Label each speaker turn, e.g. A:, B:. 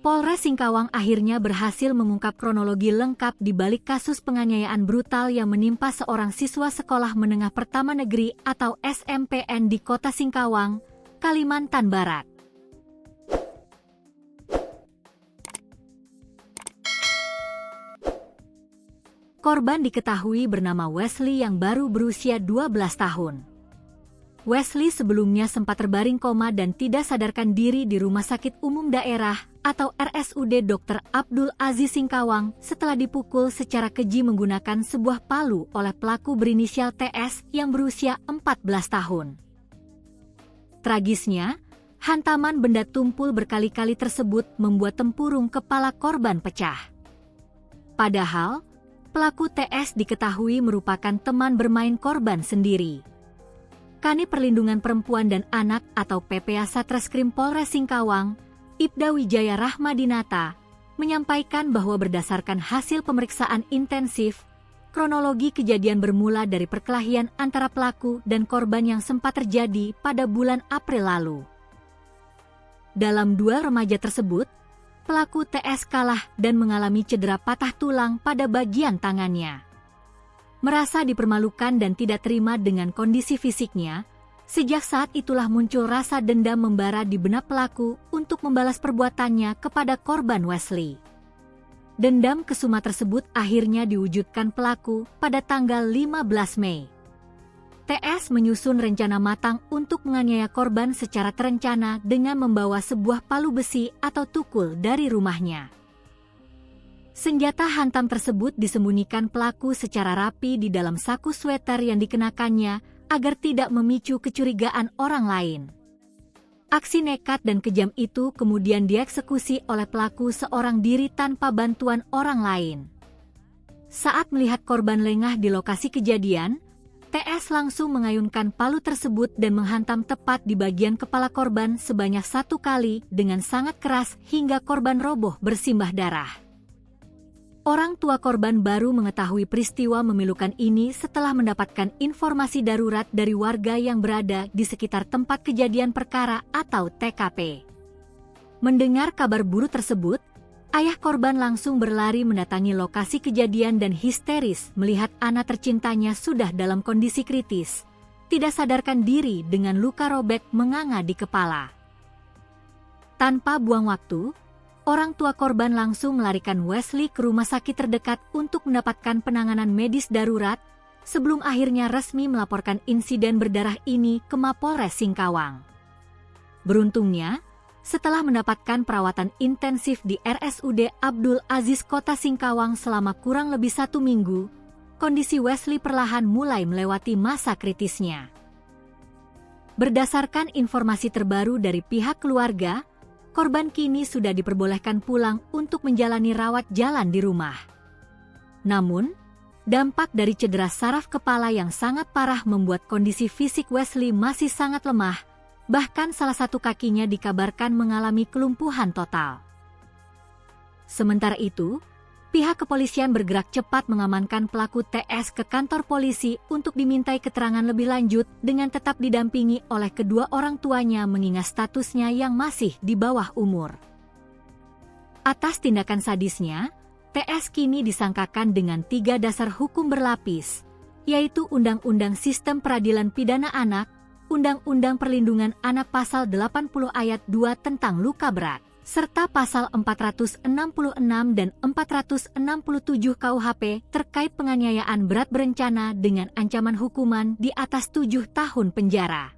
A: Polres Singkawang akhirnya berhasil mengungkap kronologi lengkap di balik kasus penganiayaan brutal yang menimpa seorang siswa Sekolah Menengah Pertama Negeri atau SMPN di Kota Singkawang, Kalimantan Barat. Korban diketahui bernama Wesley yang baru berusia 12 tahun. Wesley sebelumnya sempat terbaring koma dan tidak sadarkan diri di Rumah Sakit Umum Daerah atau RSUD Dr. Abdul Aziz Singkawang setelah dipukul secara keji menggunakan sebuah palu oleh pelaku berinisial TS yang berusia 14 tahun. Tragisnya, hantaman benda tumpul berkali-kali tersebut membuat tempurung kepala korban pecah. Padahal, pelaku TS diketahui merupakan teman bermain korban sendiri. Kanit Perlindungan Perempuan dan Anak atau PPA Satreskrim Polres Singkawang, Ibda Wijaya Rahmadinata, menyampaikan bahwa berdasarkan hasil pemeriksaan intensif, kronologi kejadian bermula dari perkelahian antara pelaku dan korban yang sempat terjadi pada bulan April lalu. Dalam duel remaja tersebut, pelaku TS kalah dan mengalami cedera patah tulang pada bagian tangannya. Merasa dipermalukan dan tidak terima dengan kondisi fisiknya, sejak saat itulah muncul rasa dendam membara di benak pelaku untuk membalas perbuatannya kepada korban Wesley. Dendam kesuma tersebut akhirnya diwujudkan pelaku pada tanggal 15 Mei. TS menyusun rencana matang untuk menganiaya korban secara terencana dengan membawa sebuah palu besi atau tukul dari rumahnya. Senjata hantam tersebut disembunyikan pelaku secara rapi di dalam saku sweater yang dikenakannya agar tidak memicu kecurigaan orang lain. Aksi nekat dan kejam itu kemudian dieksekusi oleh pelaku seorang diri tanpa bantuan orang lain. Saat melihat korban lengah di lokasi kejadian, TS langsung mengayunkan palu tersebut dan menghantam tepat di bagian kepala korban sebanyak 1 kali dengan sangat keras hingga korban roboh bersimbah darah. Orang tua korban baru mengetahui peristiwa memilukan ini setelah mendapatkan informasi darurat dari warga yang berada di sekitar tempat kejadian perkara atau TKP. Mendengar kabar buruk tersebut, ayah korban langsung berlari mendatangi lokasi kejadian dan histeris melihat anak tercintanya sudah dalam kondisi kritis, tidak sadarkan diri dengan luka robek menganga di kepala. Tanpa buang waktu, orang tua korban langsung melarikan Wesley ke rumah sakit terdekat untuk mendapatkan penanganan medis darurat, sebelum akhirnya resmi melaporkan insiden berdarah ini ke Mapolres Singkawang. Beruntungnya, setelah mendapatkan perawatan intensif di RSUD Abdul Aziz Kota Singkawang selama kurang lebih 1 minggu, kondisi Wesley perlahan mulai melewati masa kritisnya. Berdasarkan informasi terbaru dari pihak keluarga, korban kini sudah diperbolehkan pulang untuk menjalani rawat jalan di rumah. Namun, dampak dari cedera saraf kepala yang sangat parah membuat kondisi fisik Wesley masih sangat lemah, bahkan salah satu kakinya dikabarkan mengalami kelumpuhan total. Sementara itu, pihak kepolisian bergerak cepat mengamankan pelaku TS ke kantor polisi untuk dimintai keterangan lebih lanjut dengan tetap didampingi oleh kedua orang tuanya mengingat statusnya yang masih di bawah umur. Atas tindakan sadisnya, TS kini disangkakan dengan 3 dasar hukum berlapis, yaitu Undang-Undang Sistem Peradilan Pidana Anak, Undang-Undang Perlindungan Anak Pasal 80 Ayat 2 tentang luka berat, serta pasal 466 dan 467 KUHP terkait penganiayaan berat berencana dengan ancaman hukuman di atas 7 tahun penjara.